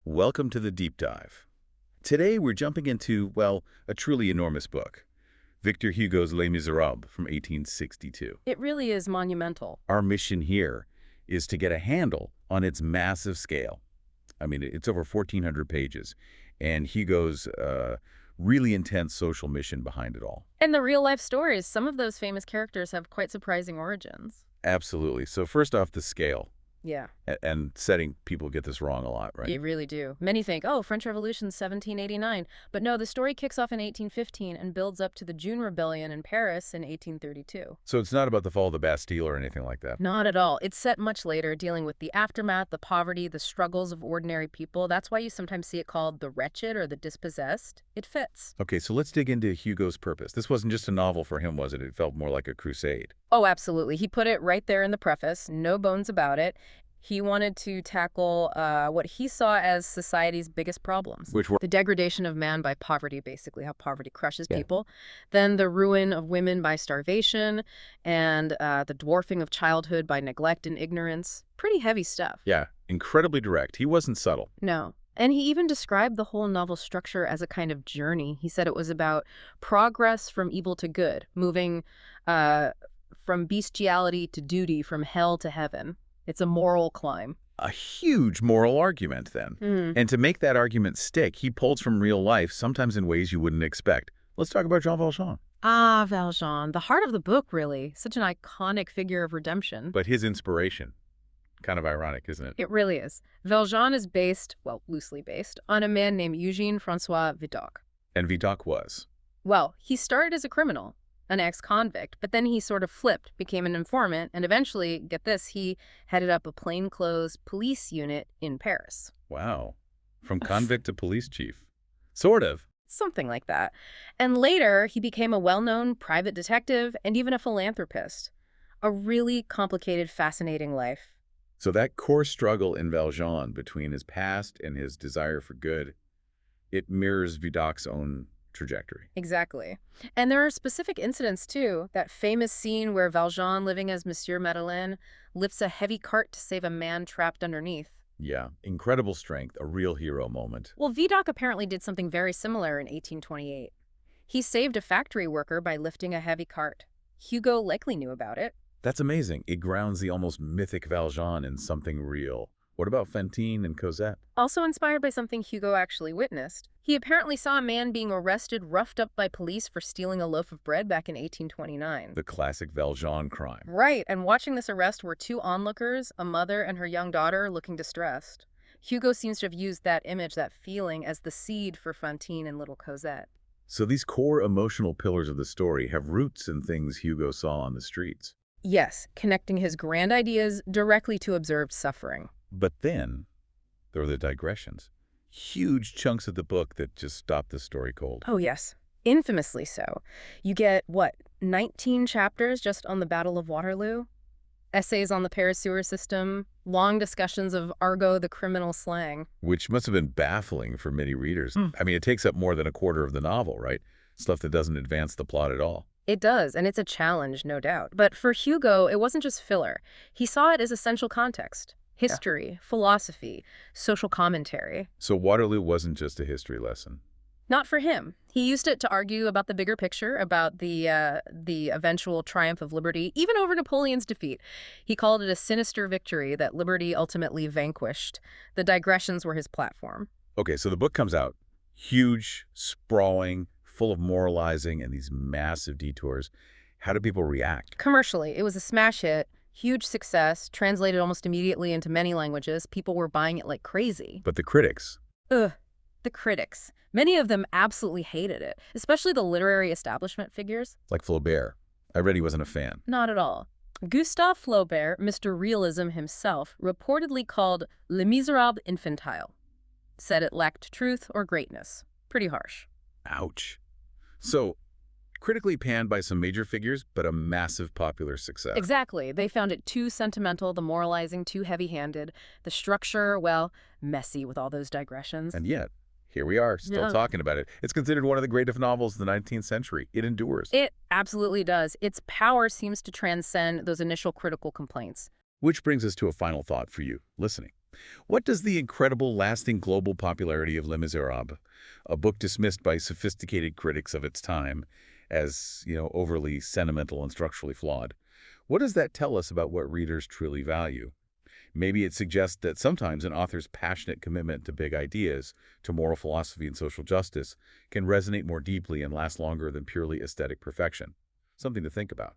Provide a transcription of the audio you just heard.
Welcome to the deep dive. Today we're jumping into, well, a truly enormous book, Victor Hugo's Les Misérables from 1862. It really is monumental. Our mission here is to get a handle on its massive scale. I mean, it's over 1,400 pages, and Hugo's really intense social mission behind it all. And the real-life stories, some of those famous characters have quite surprising origins. Absolutely. So first off, the scale. Yeah, And setting, people get this wrong a lot, right? you really do. Many think, oh, French Revolution 1789. But no, the story kicks off in 1815 and builds up to the June Rebellion in Paris in 1832. So it's not about the fall of the Bastille or anything like that. Not at all. It's set much later, dealing with the aftermath, the poverty, the struggles of ordinary people. That's why you sometimes see it called the wretched or the dispossessed. It fits. Okay, so let's dig into Hugo's purpose. This wasn't just a novel for him, was it? It felt more like a crusade. Oh, absolutely. He put it right there in the preface, no bones about it. He wanted to tackle what he saw as society's biggest problems. Which were? The degradation of man by poverty, basically, how poverty crushes Yeah. people. Then the ruin of women by starvation, and the dwarfing of childhood by neglect and ignorance. Pretty heavy stuff. Yeah, incredibly direct. He wasn't subtle. No. And he even described the whole novel structure as a kind of journey. He said it was about progress from evil to good, moving from bestiality to duty, from hell to heaven. It's a moral climb. A huge moral argument, then. And to make that argument stick, he pulls from real life, sometimes in ways you wouldn't expect. Let's talk about Jean Valjean. Ah, Valjean, the heart of the book, really. Such an iconic figure of redemption. But his inspiration, kind of ironic, isn't it? It really is. Valjean is based, well, loosely based, on a man named Eugène François Vidocq. And Vidocq was. Well, he started as a criminal, an ex-convict, but then he sort of flipped, became an informant, and eventually, get this, he headed up a plainclothes police unit in Paris. Wow. From convict to police chief. Sort of. Something like that. And later, he became a well-known private detective and even a philanthropist. A really complicated, fascinating life. So that core struggle in Valjean between his past and his desire for good, it mirrors Vidocq's own trajectory. Exactly. And there are specific incidents, too. That famous scene where Valjean, living as Monsieur Madeleine, lifts a heavy cart to save a man trapped underneath. Yeah, incredible strength, a real hero moment. Well, Vidocq apparently did something very similar in 1828. He saved a factory worker by lifting a heavy cart. Hugo likely knew about it. That's amazing. It grounds the almost mythic Valjean in something real. What about Fantine and Cosette? Also inspired by something Hugo actually witnessed. He apparently saw a man being arrested, roughed up by police for stealing a loaf of bread back in 1829. The classic Valjean crime. Right, and watching this arrest were two onlookers, a mother and her young daughter, looking distressed. Hugo seems to have used that image, that feeling, as the seed for Fantine and little Cosette. So these core emotional pillars of the story have roots in things Hugo saw on the streets. Yes, connecting his grand ideas directly to observed suffering. But then, there are the digressions. Huge chunks of the book that just stop the story cold. Oh, yes. Infamously so. You get, 19 chapters just on the Battle of Waterloo? Essays on the Paris sewer system, long discussions of argot, the criminal slang. Which must have been baffling for many readers. I mean, it takes up more than a quarter of the novel, right? Stuff that doesn't advance the plot at all. It does, and it's a challenge, no doubt. But for Hugo, it wasn't just filler. He saw it as essential context. History, philosophy, social commentary. So Waterloo wasn't just a history lesson. Not for him. He used it to argue about the bigger picture, about the eventual triumph of liberty, even over Napoleon's defeat. He called it a sinister victory that liberty ultimately vanquished. The digressions were his platform. Okay, so the book comes out. Huge, sprawling, full of moralizing and these massive detours. How do people react? Commercially, it was a smash hit. Huge success, translated almost immediately into many languages. People were buying it like crazy. But the critics? Ugh, the critics. Many of them absolutely hated it, especially the literary establishment figures. Like Flaubert. I read he wasn't a fan. Not at all. Gustave Flaubert, Mr. Realism himself, reportedly called Les Misérables infantile. Said it lacked truth or greatness. Pretty harsh. Ouch. So, critically panned by some major figures, but a massive popular success. Exactly. They found it too sentimental, the moralizing too heavy-handed, the structure, well, messy with all those digressions. And yet, here we are, still talking about it. It's considered one of the greatest novels of the 19th century. It endures. It absolutely does. Its power seems to transcend those initial critical complaints. Which brings us to a final thought for you, listening. What does the incredible lasting global popularity of Les Misérables, a book dismissed by sophisticated critics of its time as, overly sentimental and structurally flawed, what does that tell us about what readers truly value? Maybe it suggests that sometimes an author's passionate commitment to big ideas, to moral philosophy and social justice, can resonate more deeply and last longer than purely aesthetic perfection. Something to think about.